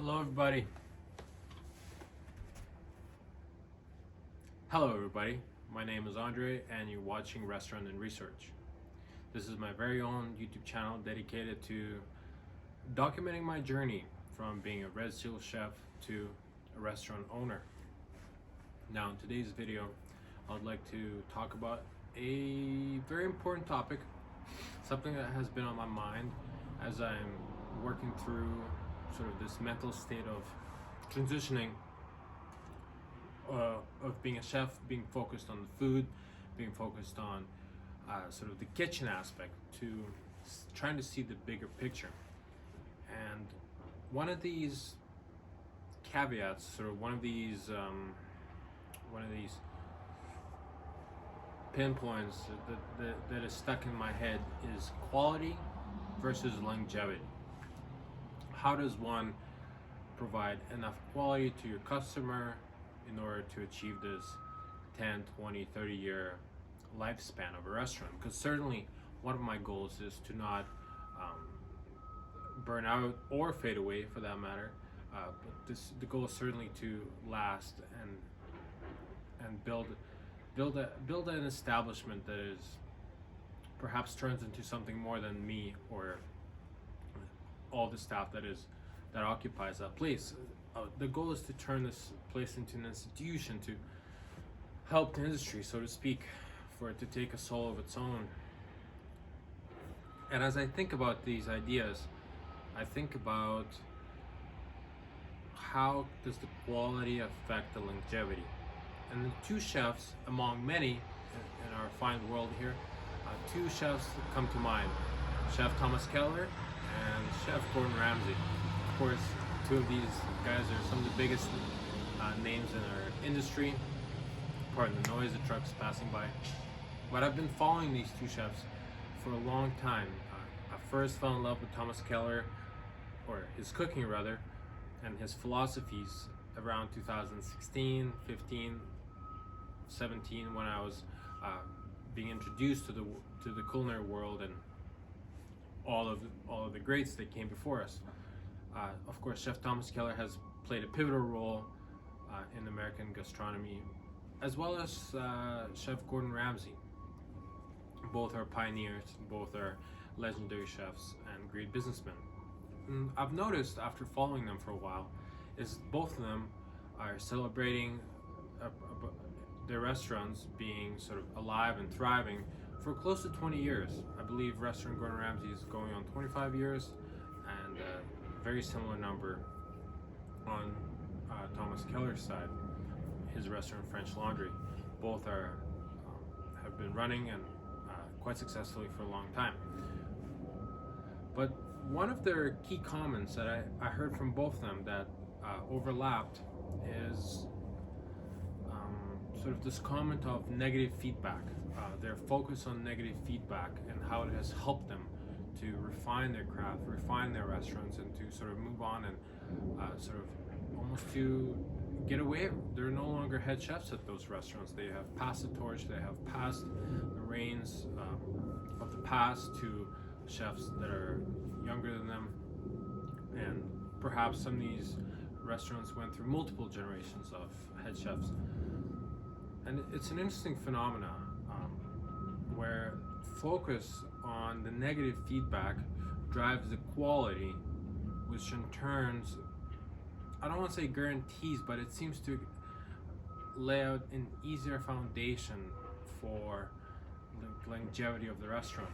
Hello everybody. Hello everybody. My name is Andre and you're watching Restaurant and Research. This is my very own YouTube channel dedicated to documenting my journey from being a Red Seal chef to a restaurant owner. Now in today's video, I'd like to talk about a very important topic, something that has been on my mind as I'm working through sort of this mental state of transitioning of being a chef, being focused on the food, being focused on sort of the kitchen aspect, to trying to see the bigger picture. And one of these caveats, sort of one of these pinpoints that is stuck in my head is quality versus longevity. How does one provide enough quality to your customer in order to achieve this 10, 20, 30 year lifespan of a restaurant? Because certainly one of my goals is to not burn out or fade away, for that matter. But the goal is certainly to last and build an establishment that is perhaps turns into something more than me or all the staff that occupies that place. The goal is to turn this place into an institution, to help the industry, so to speak, for it to take a soul of its own. And as I think about these ideas, I think about how does the quality affect the longevity. And the two chefs, among many in our fine world here, two chefs come to mind: Chef Thomas Keller and Chef Gordon Ramsay. Of course, two of these guys are some of the biggest names in our industry. Pardon the noise, the trucks passing by. But I've been following these two chefs for a long time. I first fell in love with Thomas Keller, or his cooking rather, and his philosophies around 2016, 15, 17, when I was being introduced to the culinary world and all of the greats that came before us. Of course, Chef Thomas Keller has played a pivotal role in American gastronomy, as well as Chef Gordon Ramsay. Both are pioneers, both are legendary chefs and great businessmen. And I've noticed after following them for a while is both of them are celebrating their restaurants being sort of alive and thriving for close to 20 years. I believe Restaurant Gordon Ramsay is going on 25 years, and a very similar number on Thomas Keller's side, his restaurant French Laundry. Both have been running and quite successfully for a long time. But one of their key comments that I heard from both of them that overlapped is sort of this comment of negative feedback, their focus on negative feedback and how it has helped them to refine their craft, refine their restaurants, and to sort of move on and sort of almost to get away. They're no longer head chefs at those restaurants. They have passed the torch, they have passed the reins of the past to chefs that are younger than them, and perhaps some of these restaurants went through multiple generations of head chefs. And it's an interesting phenomenon where focus on the negative feedback drives the quality, which in turns, I don't want to say guarantees, but it seems to lay out an easier foundation for the longevity of the restaurant.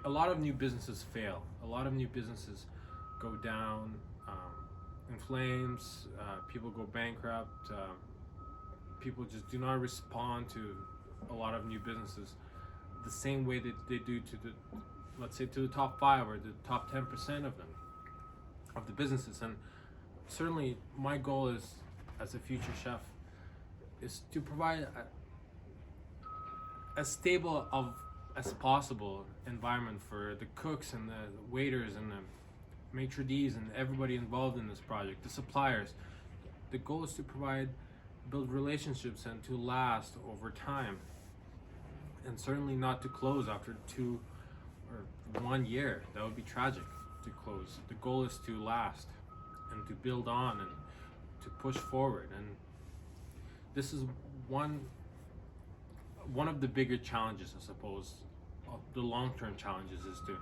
A lot of new businesses fail. A lot of new businesses go down in flames. People go bankrupt. People just do not respond to a lot of new businesses the same way that they do to the, let's say, to the top 5 or the top 10% of them, of the businesses. And certainly my goal is, as a future chef, is to provide as stable as possible environment for the cooks and the waiters and the maitre d's and everybody involved in this project, the suppliers. The goal is to build relationships and to last over time, and certainly not to close after 2 or 1 year. That would be tragic. to close. The goal is to last and to build on and to push forward. And this is one of the bigger challenges, I suppose, of the long-term challenges, is to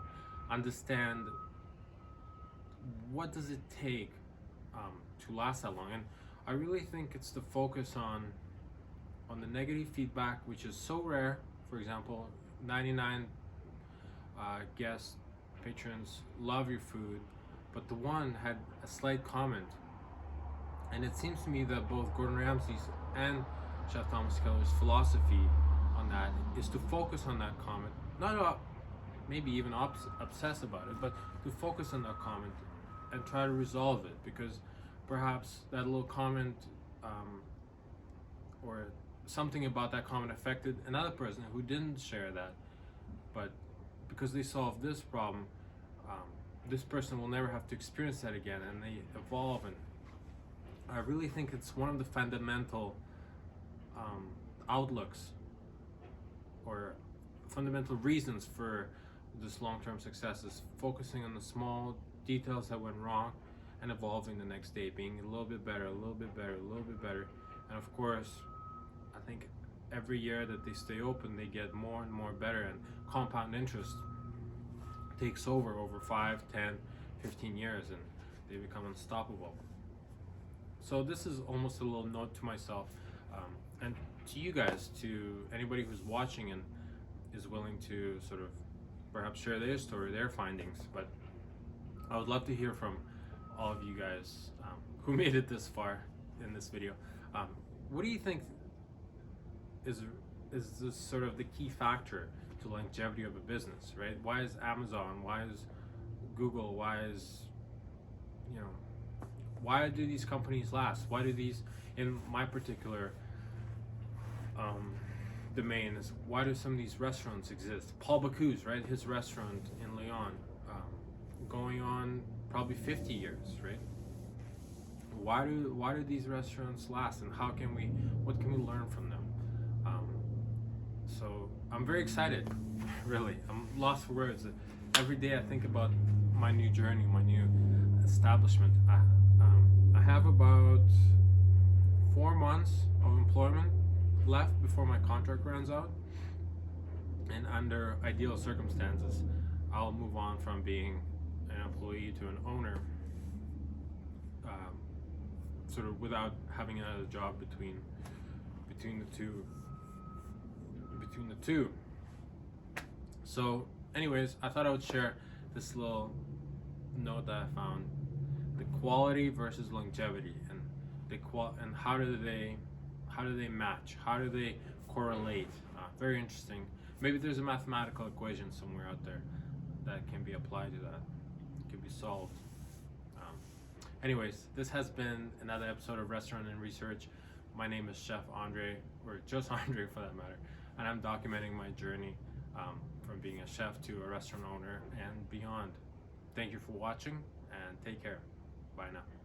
understand what does it take to last that long. And I really think it's the focus on the negative feedback, which is so rare. For example, 99 guests, patrons love your food, but the one had a slight comment. And it seems to me that both Gordon Ramsay's and Chef Thomas Keller's philosophy on that is to focus on that comment, not maybe even obsess about it, but to focus on that comment and try to resolve it, because perhaps that little comment or something about that comment affected another person who didn't share that, but because they solved this problem, this person will never have to experience that again, and they evolve. And I really think it's one of the fundamental outlooks or fundamental reasons for this long-term success is focusing on the small details that went wrong and evolving the next day, being a little bit better, a little bit better, a little bit better. And of course, I think every year that they stay open, they get more and more better, and compound interest takes over 5, 10, 15 years, and they become unstoppable. So this is almost a little note to myself and to you guys, to anybody who's watching and is willing to sort of perhaps share their story, their findings. But I would love to hear from all of you guys who made it this far in this video. What do you think is this sort of the key factor to longevity of a business, right? Why is Amazon, why is Google, why do these companies last? Why do these, in my particular domain, is why do some of these restaurants exist? Paul Bocuse, right? His restaurant in Lyon, going on probably 50 years, right? Why do these restaurants last, and what can we learn from them? So I'm very excited, really. I'm lost for words. Every day I think about my new journey, my new establishment. I have about 4 months of employment left before my contract runs out, and under ideal circumstances I'll move on from being an employee to an owner, sort of without having another job between the two. So anyways, I thought I would share this little note that I found: the quality versus longevity, and and how do they match, how do they correlate. Very interesting. Maybe there's a mathematical equation somewhere out there that can be applied to that, can be solved. Anyways, this has been another episode of Restaurant and Research. My name is Chef Andre, or just Andre for that matter, and I'm documenting my journey from being a chef to a restaurant owner and beyond. Thank you for watching, and take care. Bye now.